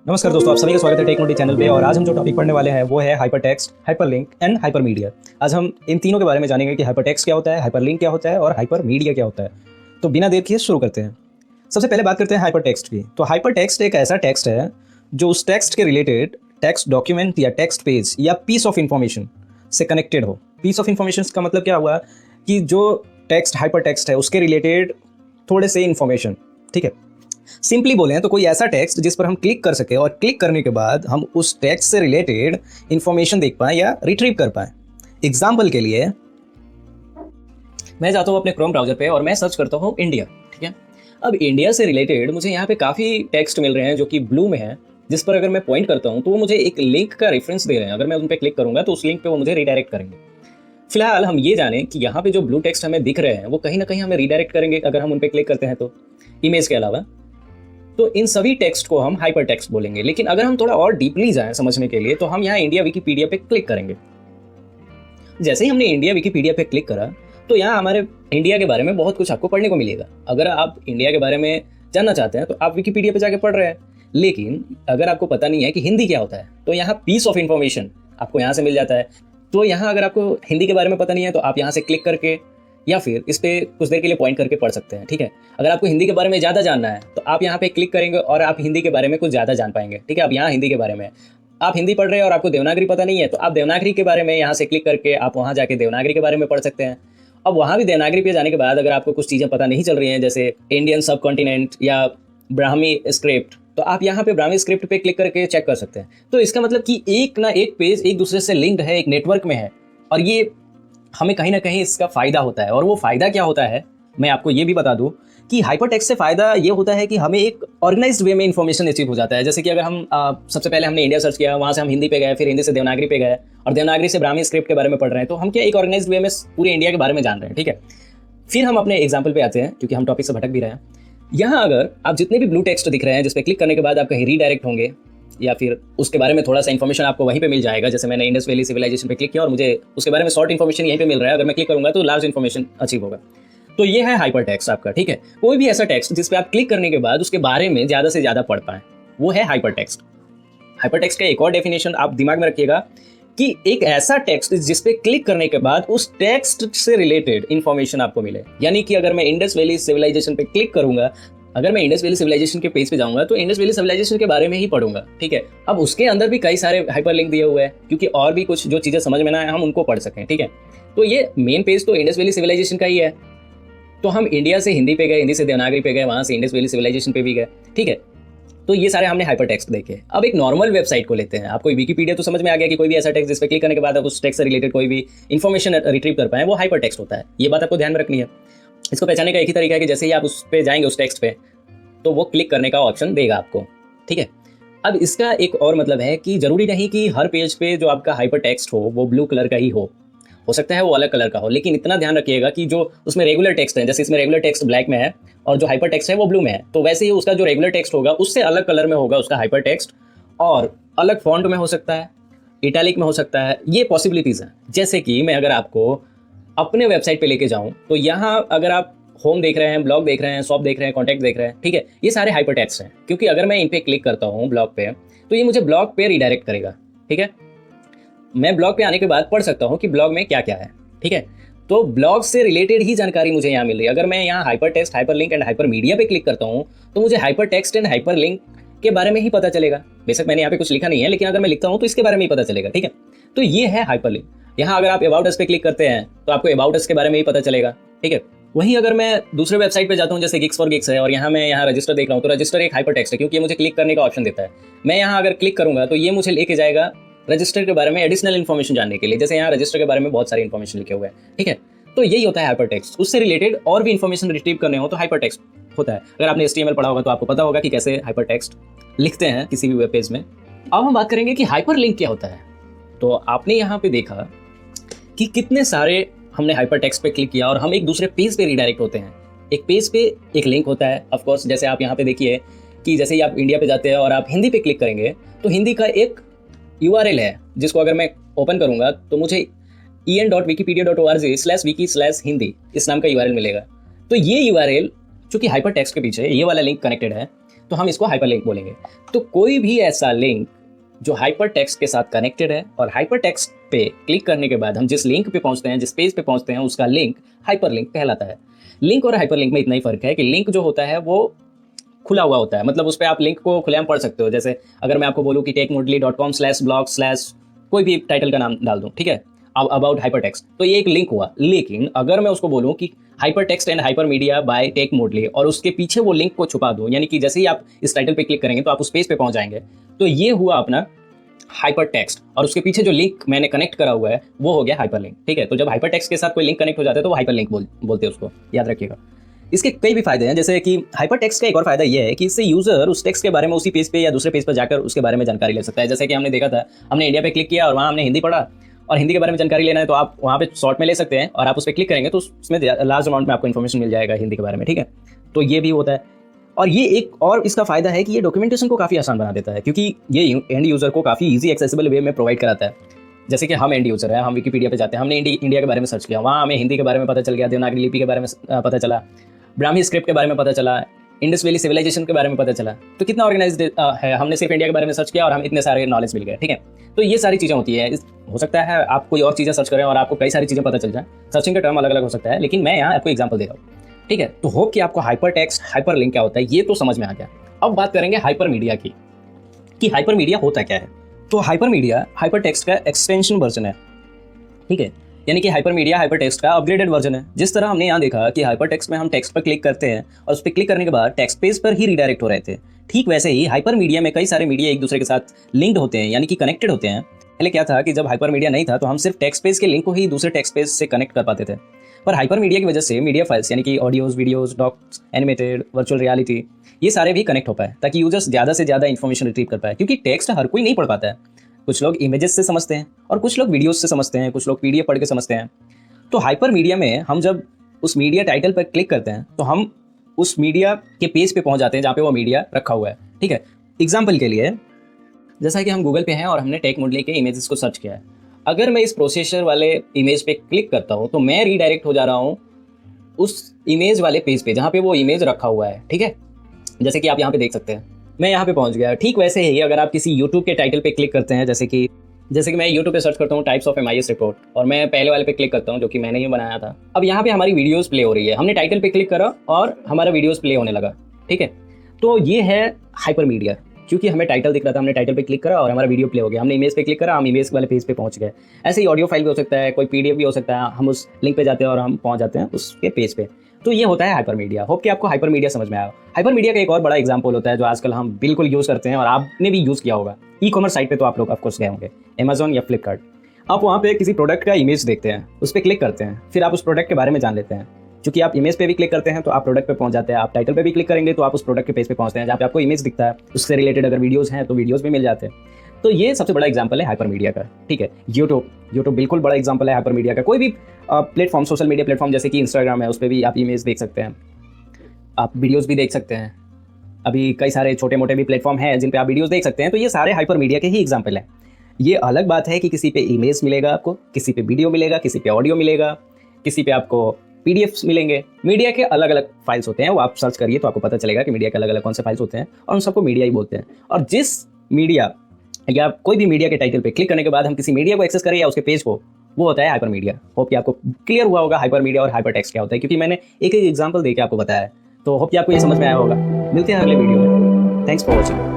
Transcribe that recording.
नमस्कार दोस्तों, आप सभी का स्वागत है टेक नोटी चैनल पे। और आज हम जो टॉपिक पढ़ने वाले हैं वो है hyper text, hyper link and hyper media. आज हम इन तीनों के बारे में जानेंगे कि हाइपर टेक्स्ट क्या होता है, हाइपर लिंक क्या होता है और हाइपर मीडिया क्या होता है। तो बिना देर किए शुरू करते हैं। सबसे पहले बात करते हैं हाइपर टेक्स्ट की। तो हाइपर टेक्स्ट एक ऐसा टेक्स्ट है जो उस टेक्स्ट के रिलेटेड टेक्स्ट डॉक्यूमेंट या टेक्स्ट पेज या पीस ऑफ इंफॉर्मेशन से कनेक्टेड हो। पीस ऑफ इंफॉर्मेशन का मतलब क्या हुआ कि जो टेक्स्ट हाइपर टेक्स्ट है उसके रिलेटेड थोड़े से इंफॉर्मेशन, ठीक है। सिंपली बोलें तो कोई ऐसा टेक्स्ट जिस पर हम क्लिक कर सके और क्लिक करने के बाद हम उस टेक्स्ट से रिलेटेड इंफॉर्मेशन देख पाएं या रिट्रीव कर पाएं। एग्जाम्पल के लिए मैं जाता हूं अपने क्रोम ब्राउजर पे और मैं सर्च करता हूं इंडिया, ठीक है। अब इंडिया से रिलेटेड मुझे यहाँ पे काफ़ी टेक्स्ट मिल रहे हैं जो कि ब्लू में है, जिस पर अगर मैं पॉइंट करता हूँ तो वो मुझे एक लिंक का रेफरेंस दे रहे हैं। अगर मैं उन पर क्लिक करूँगा तो उस लिंक पे वो मुझे रिडायरेक्ट करेंगे। फिलहाल हम ये जानें कि यहाँ पे जो ब्लू टेक्स्ट हमें दिख रहे हैं वो कहीं ना कहीं हमें रिडायरेक्ट करेंगे अगर हम उन पर क्लिक करते हैं तो, इमेज के अलावा। तो इन सभी टेक्स्ट को हम हाइपर टेक्स्ट बोलेंगे। लेकिन अगर हम थोड़ा और डीपली जाएं समझने के लिए तो हम यहाँ इंडिया विकिपीडिया पे क्लिक करेंगे। जैसे ही हमने इंडिया विकिपीडिया पे क्लिक करा तो यहाँ हमारे इंडिया के बारे में बहुत कुछ आपको पढ़ने को मिलेगा। अगर आप इंडिया के बारे में जानना चाहते हैं तो आप विकिपीडिया पे जाके पढ़ रहे हैं। लेकिन अगर आपको पता नहीं है कि हिंदी क्या होता है तो यहाँ पीस ऑफ इंफॉर्मेशन आपको यहाँ से मिल जाता है। तो यहाँ अगर आपको हिंदी के बारे में पता नहीं है तो आप यहाँ से क्लिक करके या फिर इस पे कुछ देर के लिए पॉइंट करके पढ़ सकते हैं, ठीक है। अगर आपको हिंदी के बारे में ज़्यादा जानना है तो आप यहाँ पे क्लिक करेंगे और आप हिंदी के बारे में कुछ ज़्यादा जान पाएंगे, ठीक है। अब यहाँ हिंदी के बारे में आप हिंदी पढ़ रहे हैं और आपको देवनागरी पता नहीं है तो आप देवनागरी के बारे में यहाँ से क्लिक करके आप वहाँ जाके देवनागरी के बारे में पढ़ सकते हैं। अब वहाँ भी देवनागरी पे जाने के बाद अगर आपको कुछ चीज़ें पता नहीं चल रही हैं, जैसे इंडियन सब कॉन्टिनेंट या ब्राह्मी स्क्रिप्ट, तो आप यहाँ पे ब्राह्मी स्क्रिप्ट पे क्लिक करके चेक कर सकते हैं। तो इसका मतलब कि एक ना एक पेज एक दूसरे से लिंक्ड है, एक नेटवर्क में है, और ये हमें कहीं ना कहीं इसका फ़ायदा होता है। और वो फ़ायदा क्या होता है मैं आपको ये भी बता दूं कि हाइपर टेक्स्ट से फ़ायदा ये होता है कि हमें एक ऑर्गेनाइज्ड वे में इन्फॉर्मेशन अचीव हो जाता है। जैसे कि अगर हम सबसे पहले हमने इंडिया सर्च किया, वहाँ से हम हिंदी पे गए, फिर हिंदी से देवनागरी पे गए और देवनागरी से ब्राह्मी स्क्रिप्ट के बारे में पढ़ रहे हैं, तो हम क्या एक ऑर्गेनाइज्ड वे में पूरे इंडिया के बारे में जान रहे हैं, ठीक है। फिर हम अपने एग्जाम्पल पे आते हैं क्योंकि हम टॉपिक से भटक भी रहे हैं। यहाँ अगर आप जितने भी ब्लू टेक्स्ट दिख रहे हैं जिस पे क्लिक करने के बाद आप कहीं रीडायरेक्ट होंगे या फिर उसके बारे में थोड़ा सा इन्फॉर्मेशन आपको वहीं पे मिल जाएगा। जैसे मैंने इंडस वैली सिविलाइजेशन पे क्लिक किया और मुझे उसके बारे में शॉर्ट इन्फॉर्मेशन यहीं पे मिल रहा है। अगर मैं क्लिक करूंगा तो लार्ज इन्फॉर्मेशन अचीव होगा। तो ये है हाइपर टेक्स्ट आपका, ठीक है। कोई भी ऐसा टेक्स्ट जिस पे आप क्लिक करने के बाद उसके बारे में ज़्यादा से ज़्यादा पढ़ पाएं, वो है हाइपर टेक्स्ट। हाइपर टेक्स्ट का एक और डेफिनेशन आप दिमाग में रखिएगा कि एक ऐसा टेक्स्ट जिस पे क्लिक करने के बाद उस टेक्स्ट से रिलेटेड इन्फॉर्मेशन आपको मिले। यानी कि अगर मैं इंडस वैली सिविलाइजेशन पे क्लिक करूंगा, अगर मैं इंडस वैली सिविलाइजेशन के पेज पे जाऊंगा तो इंडस वैली सिविलाइजेशन के बारे में ही पढ़ूंगा, ठीक है। अब उसके अंदर भी कई सारे हाइपर लिंक दिए हुए हैं क्योंकि और भी कुछ जो चीज़ें समझ में ना आए हम उनको पढ़ सकें, ठीक है। तो ये मेन पेज तो इंडस वैली सिविलाइजेशन का ही है। तो हम इंडिया से हिंदी पे गए, हिंदी से देवनागरी पे गए, वहाँ से इंडस वैली सिविलाइजेशन पे भी गए, ठीक है। तो ये सारे हमने हाइपर टेक्स्ट देखे। अब एक नॉर्मल वेबसाइट को लेते हैं। आपको विकिपीडिया तो समझ में आ गया कि कोई भी ऐसा टेक्स्ट जिस पे क्लिक करने के बाद आप उस टेक्स्ट से रिलेटेड कोई भी इन्फॉर्मेशन रिट्रीव कर पाए, वो हाइपर टेक्स्ट होता है। ये बात आपको ध्यान में रखनी है। इसको पहचानने का एक ही तरीका है कि जैसे ही आप उस पर जाएंगे उस टेक्स्ट पे तो वो क्लिक करने का ऑप्शन देगा आपको, ठीक है। अब इसका एक और मतलब है कि जरूरी नहीं कि हर पेज पे जो आपका हाइपर टेक्स्ट हो वो ब्लू कलर का ही हो सकता है वो अलग कलर का हो। लेकिन इतना ध्यान रखिएगा कि जो उसमें रेगुलर टेक्स्ट है, जैसे इसमें रेगुलर टेक्स्ट ब्लैक में है और जो हाइपर टेक्स्ट है वो ब्लू में है, तो वैसे ही उसका जो रेगुलर टेक्स्ट होगा उससे अलग कलर में होगा उसका हाइपर टेक्स्ट, और अलग फॉन्ट में हो सकता है, इटैलिक में हो सकता है। ये पॉसिबिलिटीज़ हैं। जैसे कि मैं अगर आपको अपने वेबसाइट पे लेके जाऊँ तो यहाँ अगर आप होम देख रहे हैं, ब्लॉग देख रहे हैं, शॉप देख रहे हैं, कॉन्टैक्ट देख रहे हैं, ठीक है। ये सारे हाइपर टेक्स्ट हैं क्योंकि अगर मैं इन पे क्लिक करता हूँ ब्लॉग पे तो ये मुझे ब्लॉग पे रिडायरेक्ट करेगा, ठीक है। मैं ब्लॉग पे आने के बाद पढ़ सकता हूँ कि ब्लॉग में क्या क्या है, ठीक है। तो ब्लॉग से रिलेटेड ही जानकारी मुझे यहाँ मिल रही है। अगर मैं यहाँ hyper text, hyper link and hyper media पे क्लिक करता हूँ तो मुझे hyper text and hyper link के बारे में ही पता चलेगा। बेशक मैंने यहाँ पे कुछ लिखा नहीं है, लेकिन अगर मैं लिखता हूँ तो इसके बारे में ही पता चलेगा, ठीक है। तो ये है हाइपर लिंक। यहाँ अगर आप अबाउट अस पे क्लिक करते हैं तो आपको अबाउट अस के बारे में ही पता चलेगा, ठीक है। वहीं अगर मैं दूसरे वेबसाइट पे जाता हूँ जैसे गिग्स फॉर गिग्स है और यहाँ मैं यहाँ रजिस्टर देख रहा हूँ तो रजिस्टर एक हाइपर टेक्स्ट है क्योंकि ये मुझे क्लिक करने का ऑप्शन देता है। मैं यहाँ अगर क्लिक करूँगा तो ये मुझे लेके जाएगा रजिस्टर के बारे में एडिशनल इन्फॉर्मेशन जानने के लिए। जैसे यहाँ रजिस्टर के बारे में बहुत सारी इन्फॉर्मेशन लिखे हुए हैं, ठीक है। तो यही होता है हाइपर टेक्स्ट। उससे रिलेटेड और भी इन्फॉर्मेशन रिट्रीव करने हो तो हाइपर टेक्स्ट होता है। अगर आपने HTML पढ़ा होगा तो आपको पता होगा कि कैसे हाइपर टेक्स्ट लिखते हैं किसी भी वेब पेज में। अब हम बात करेंगे कि हाइपर लिंक क्या होता है। तो आपने यहाँ पे देखा कि कितने सारे हमने हाइपर टेक्स्ट पे क्लिक किया और हम एक दूसरे पेज पे रिडायरेक्ट होते हैं। एक पेज पे एक लिंक होता है ऑफ कोर्स। जैसे आप यहाँ पे देखिए कि जैसे ही आप इंडिया पे जाते हैं और आप हिंदी पे क्लिक करेंगे तो हिंदी का एक URL है जिसको अगर मैं ओपन करूँगा तो मुझे en.wikipedia.org/wiki/hindi इस नाम का URL मिलेगा। तो ये URL जो कि हाइपर टेक्स्ट के पीछे ये वाला लिंक कनेक्टेड है, तो हम इसको हाइपरलिंक बोलेंगे। तो कोई भी ऐसा लिंक जो हाइपर टेक्स्ट के साथ कनेक्टेड है और हाइपर टेक्स्ट पे क्लिक करने के बाद हम जिस लिंक पे पहुंचते हैं, जिस पेज पे पहुंचते हैं, उसका लिंक हाइपरलिंक कहलाता है। लिंक और हाइपरलिंक में इतना ही फर्क है कि लिंक जो होता है वो खुला हुआ होता है, मतलब उस पर आप लिंक को खुलेआम पढ़ सकते हो। जैसे अगर मैं आपको बोलूँ कि techmoodly.com/blog/ कोई भी टाइटल का नाम डाल दूँ, ठीक है, अबाउट हाइपर टेक्स्ट, तो ये एक लिंक हुआ। लेकिन अगर मैं उसको बोलूँ कि hyper text and hyper media by टेकमोडली और उसके पीछे वो लिंक को छुपा दूँ, यानी कि जैसे ही आप इस टाइटल पे क्लिक करेंगे तो आप उस पेज पे पहुंच जाएंगे, तो ये हुआ अपना हाइपर टेक्स्ट। और उसके पीछे जो लिंक मैंने कनेक्ट करा हुआ है वो हो गया हाइपर लिंक, ठीक है। तो जब हाइपर टेक्स्ट के साथ कोई लिंक कनेक्ट हो जाता है तो वो हाइपर लिंक बोलते हैं उसको, याद रखिएगा। इसके कई भी फायदे हैं, जैसे कि हाइपर टेक्स्ट का एक और फायदा ये है कि इससे यूजर उस टेक्स्ट के बारे में उसी पेज पे या दूसरे पेज पर जाकर उसके बारे में जानकारी ले सकता है। जैसे कि हमने देखा था, हमने इंडिया पे क्लिक किया और वहाँ हमने हिंदी पढ़ा और हिंदी के बारे में जानकारी लेना है तो आप वहाँ पे शॉर्ट में ले सकते हैं और आप उस पर क्लिक करेंगे तो उसमें लार्ज अमाउंट में आपको इन्फॉर्मेशन मिल जाएगा हिंदी के बारे में, ठीक है। तो ये भी होता है। और ये एक और इसका फायदा है कि ये डॉक्यूमेंटेशन को काफ़ी आसान बना देता है, क्योंकि ये एंड यूजर को काफ़ी इजी एक्सेसिबल वे में प्रोवाइड कराता है। जैसे कि हम एंड यूजर है, हम विकीपीडिया पे जाते हैं, हमने इंडिया के बारे में सर्च किया, वहाँ हमें हिंदी के बारे में पता चल गया, देवनागरी लिपि के बारे में पता चला, ब्राह्मी स्क्रिप्ट के बारे में पता चला, इंडस वैली सिविलाइजेशन के बारे में पता चला। तो कितना ऑर्गेनाइज्ड है, हमने सिर्फ इंडिया के बारे में सर्च किया और हम इतने सारे नॉलेज मिल गए, ठीक है। तो ये सारी चीज़ें होती है। हो सकता है आप कोई और चीज़ें सर्च करें और आपको कई सारी चीज़ें पता चल जाए, सर्चिंग का टर्म अलग अलग हो सकता है, लेकिन मैं यहाँ आपको एग्जाम्पल दे रहा हूँ, ठीक है। तो होप कि आपको हाइपर टेक्स्ट, हाइपर लिंक क्या होता है ये तो समझ में आ गया। अब बात करेंगे हाइपर मीडिया की, कि हाइपर मीडिया होता क्या है। तो हाइपर मीडिया हाइपर टेक्स्ट का एक्सटेंशन वर्जन है, ठीक है, यानी कि हाइपर मीडिया हाइपर टेक्स्ट का अपग्रेडेड वर्जन है। जिस तरह हमने यहाँ देखा कि हाइपर टेक्स्ट में हम टेक्स्ट पर क्लिक करते हैं और उस पर क्लिक करने के बाद टेक्स्ट पेज पर ही रिडायरेक्ट हो रहे थे, ठीक वैसे ही हाइपर मीडिया में कई सारे मीडिया एक दूसरे के साथ लिंक्ड होते हैं, यानी कि कनेक्टेड होते हैं। पहले क्या था कि जब हाइपर मीडिया नहीं था तो हम सिर्फ टेक्स्ट पेज के लिंक को ही दूसरे टेक्स्ट पेज से कनेक्ट कर पाते थे, पर हाइपर मीडिया की वजह से मीडिया फाइल्स यानी कि audios, videos, docs, animated, virtual reality, ये सारे भी कनेक्ट हो पाए ताकि यूजर्स ज़्यादा से ज़्यादा इन्फॉर्मेशन रिट्रीव कर पाए। क्योंकि टेक्स्ट हर कोई नहीं पढ़ पाता है, कुछ लोग इमेजेस से समझते हैं और कुछ लोग वीडियोस से समझते हैं, कुछ लोग पीडीएफ पढ़ के समझते हैं। तो हाइपर मीडिया में हम जब उस मीडिया टाइटल पर क्लिक करते हैं तो हम उस मीडिया के पेज पे पहुंच जाते हैं जहाँ पे वो मीडिया रखा हुआ है, ठीक है। एग्जाम्पल के लिए, जैसा कि हम गूगल पे हैं और हमने टेकमोडली के इमेजेस को सर्च किया है, अगर मैं इस प्रोसेसर वाले इमेज पे क्लिक करता हूँ तो मैं रीडायरेक्ट हो जा रहा हूँ उस इमेज वाले पेज पे जहाँ पे वो इमेज रखा हुआ है, ठीक है। जैसे कि आप यहाँ पे देख सकते हैं, मैं यहाँ पे पहुँच गया। ठीक वैसे ही अगर आप किसी यूट्यूब के टाइटल पे क्लिक करते हैं, जैसे कि मैं यूट्यूब पे सर्च करता हूँ टाइप्स ऑफ MIS रिपोर्ट और मैं पहले वाले पे क्लिक करता हूँ जो कि मैंने ही बनाया था। अब यहाँ पे हमारी वीडियोस प्ले हो रही है, हमने टाइटल पे क्लिक करा और हमारा वीडियोस प्ले होने लगा, ठीक है। तो ये है हाइपर मीडिया, क्योंकि हमें टाइटल दिख रहा था, हमने टाइटल पे क्लिक करा और हमारा वीडियो प्ले हो गया। हमने इमेज पे क्लिक करा, हम इमेज वाले पेज पे पहुंच गए। ऐसे ही ऑडियो फाइल भी हो सकता है, कोई PDF भी हो सकता है, हम उस लिंक पे जाते हैं और हम पहुंच जाते हैं उसके पेज पे। तो ये होता है हाइपर मीडिया। होप कि आपको हाइपर मीडिया समझ में आया। हाइपर मीडिया का एक और बड़ा एग्जांपल होता है जो आजकल हम बिल्कुल यूज़ करते हैं और आपने भी यूज़ किया होगा। ई-कॉमर्स साइट पे तो आप लोग ऑफकोर्स गए होंगे, अमेजॉन या फ्लिपकार्ट। आप वहाँ पे किसी प्रोडक्ट का इमेज देखते हैं, उस पर क्लिक करते हैं, फिर आप उस प्रोडक्ट के बारे में जान लेते हैं। क्योंकि आप इमेज पे भी क्लिक करते हैं तो आप प्रोडक्ट पे पहुंच जाते हैं, आप टाइटल पे भी क्लिक करेंगे तो आप उस प्रोडक्ट के पेज पे पहुंचते हैं जहाँ पे आपको इमेज दिखता है। उससे रिलेटेड अगर वीडियोस हैं तो वीडियोस भी मिल जाते हैं। तो ये सबसे बड़ा एग्जांपल है हाइपर मीडिया का, ठीक है। यूट्यूब बिल्कुल बड़ा एग्जांपल है हाइपर मीडिया का। कोई भी प्लेटफॉर्म, सोशल मीडिया प्लेटफॉर्म जैसे कि इंस्टाग्राम है, उस पर भी आप इमेज देख सकते हैं, आप वीडियोज़ भी देख सकते हैं। अभी कई सारे छोटे मोटे भी प्लेटफॉर्म हैं जिन पे आप वीडियोज़ देख सकते हैं। तो ये सारे हाइपर मीडिया के ही एग्जाम्पल हैं। ये अलग बात है कि किसी पे इमेज मिलेगा आपको, किसी पे वीडियो मिलेगा, किसी पे ऑडियो मिलेगा, किसी पे आपको PDFs मिलेंगे। मीडिया के अलग अलग फाइल्स होते हैं, वो आप सर्च करिए तो आपको पता चलेगा कि मीडिया के अलग अलग कौन से फाइल्स होते हैं और उन सबको मीडिया ही बोलते हैं। और जिस मीडिया या कोई भी मीडिया के टाइटल पे क्लिक करने के बाद हम किसी मीडिया को एक्सेस करें या उसके पेज को, वो होता है हाइपर मीडिया। होप कि आपको क्लियर हुआ होगा हाइपर मीडिया और हाइपर टेक्स्ट क्या होता है, क्योंकि मैंने एक एग्जाम्पल देके आपको बताया है। तो होप कि आपको ये समझ में आया होगा। मिलते हैं अगले वीडियो में। Thanks for watching.